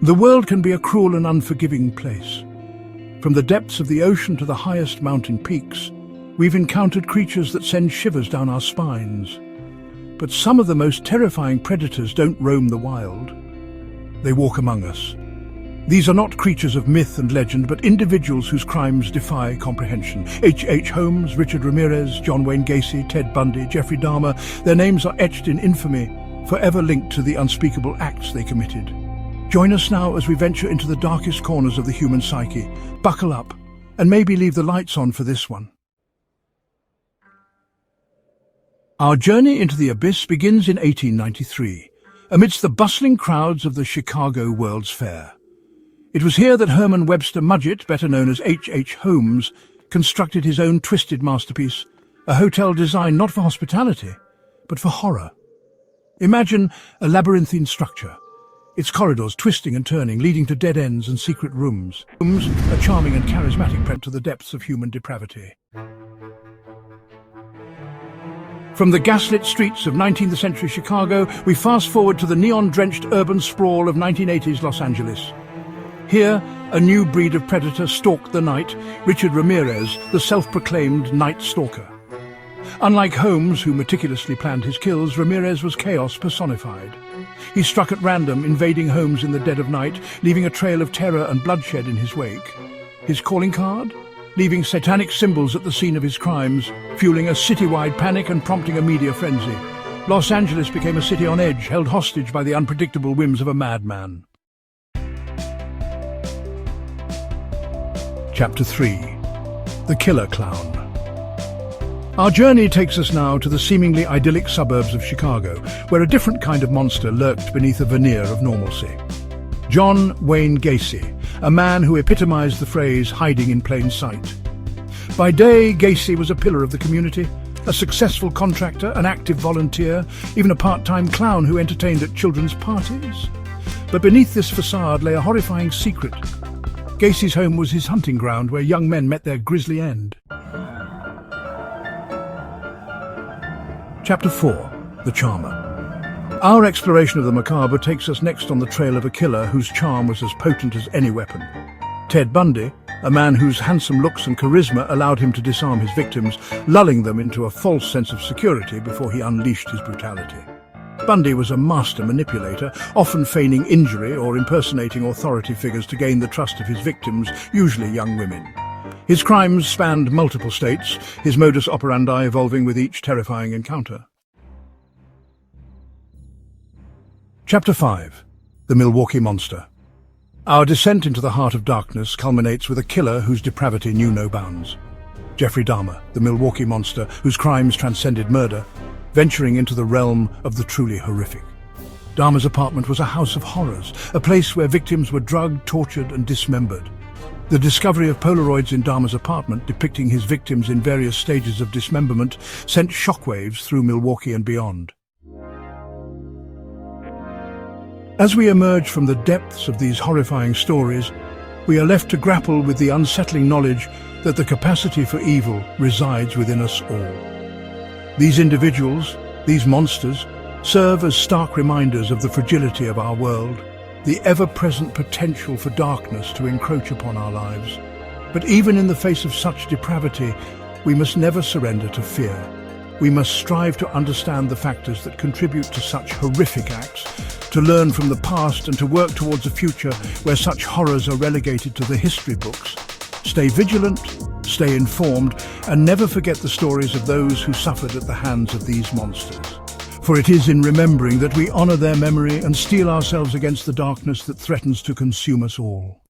The world can be a cruel and unforgiving place. From the depths of the ocean to the highest mountain peaks, we've encountered creatures that send shivers down our spines. But some of the most terrifying predators don't roam the wild. They walk among us. These are not creatures of myth and legend, but individuals whose crimes defy comprehension. H. Holmes, Richard Ramirez, John Wayne Gacy, Ted Bundy, Jeffrey Dahmer, their names are etched in infamy, forever linked to the unspeakable acts they committed. Join us now as we venture into the darkest corners of the human psyche. Buckle up, and maybe leave the lights on for this one. Our journey into the abyss begins in 1893, amidst the bustling crowds of the Chicago World's Fair. It was here that Herman Webster Mudgett, better known as H. Holmes, constructed his own twisted masterpiece, a hotel designed not for hospitality, but for horror. Imagine a labyrinthine structure, its corridors twisting and turning, leading to dead ends and secret rooms. Holmes, a charming and charismatic print to the depths of human depravity. From the gaslit streets of 19th century Chicago, we fast forward to the neon-drenched urban sprawl of 1980s Los Angeles. Here, a new breed of predator stalked the night, Richard Ramirez, the self-proclaimed Night Stalker. Unlike Holmes, who meticulously planned his kills, Ramirez was chaos personified. He struck at random, invading homes in the dead of night, leaving a trail of terror and bloodshed in his wake. His calling card? Leaving satanic symbols at the scene of his crimes, fueling a citywide panic and prompting a media frenzy. Los Angeles became a city on edge, held hostage by the unpredictable whims of a madman. Chapter 3. The Killer Clown. Our journey takes us now to the seemingly idyllic suburbs of Chicago, where a different kind of monster lurked beneath a veneer of normalcy. John Wayne Gacy, a man who epitomized the phrase hiding in plain sight. By day, Gacy was a pillar of the community, a successful contractor, an active volunteer, even a part-time clown who entertained at children's parties. But beneath this facade lay a horrifying secret. Gacy's home was his hunting ground, where young men met their grisly end. Chapter 4. The Charmer. Our exploration of the macabre takes us next on the trail of a killer whose charm was as potent as any weapon. Ted Bundy, a man whose handsome looks and charisma allowed him to disarm his victims, lulling them into a false sense of security before he unleashed his brutality. Bundy was a master manipulator, often feigning injury or impersonating authority figures to gain the trust of his victims, usually young women. His crimes spanned multiple states, his modus operandi evolving with each terrifying encounter. Chapter 5. The Milwaukee Monster. Our descent into the heart of darkness culminates with a killer whose depravity knew no bounds. Jeffrey Dahmer, the Milwaukee Monster, whose crimes transcended murder, venturing into the realm of the truly horrific. Dahmer's apartment was a house of horrors, a place where victims were drugged, tortured, and dismembered. The discovery of Polaroids in Dahmer's apartment, depicting his victims in various stages of dismemberment, sent shockwaves through Milwaukee and beyond. As we emerge from the depths of these horrifying stories, we are left to grapple with the unsettling knowledge that the capacity for evil resides within us all. These individuals, these monsters, serve as stark reminders of the fragility of our world, the ever-present potential for darkness to encroach upon our lives. But even in the face of such depravity, we must never surrender to fear. We must strive to understand the factors that contribute to such horrific acts, to learn from the past and to work towards a future where such horrors are relegated to the history books. Stay vigilant, stay informed, and never forget the stories of those who suffered at the hands of these monsters. For it is in remembering that we honor their memory and steel ourselves against the darkness that threatens to consume us all.